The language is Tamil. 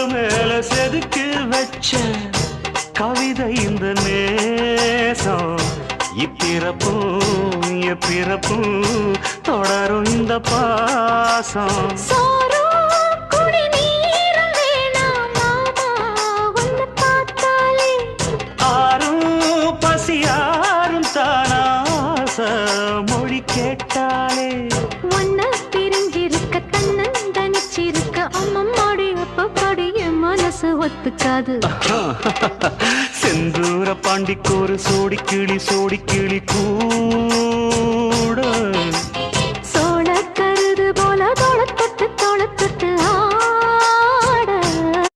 மேல செதுக்கி வச்ச கவிதை இந்த நேசம் இப்பிறப்பும் எப்பிறப்பும் தொடரும் இந்த பாசம் பசியாரும் தானாச மொழி கேட்டாலே ஒன்ன பிரிஞ்சிருக்க தன்னந்தனிச்சிருக்க அம்மம்மாடி அப்பப்படி என் மனசு ஒத்துக்காது செந்தூர பாண்டிக்கோரு சோடி கிளி கூட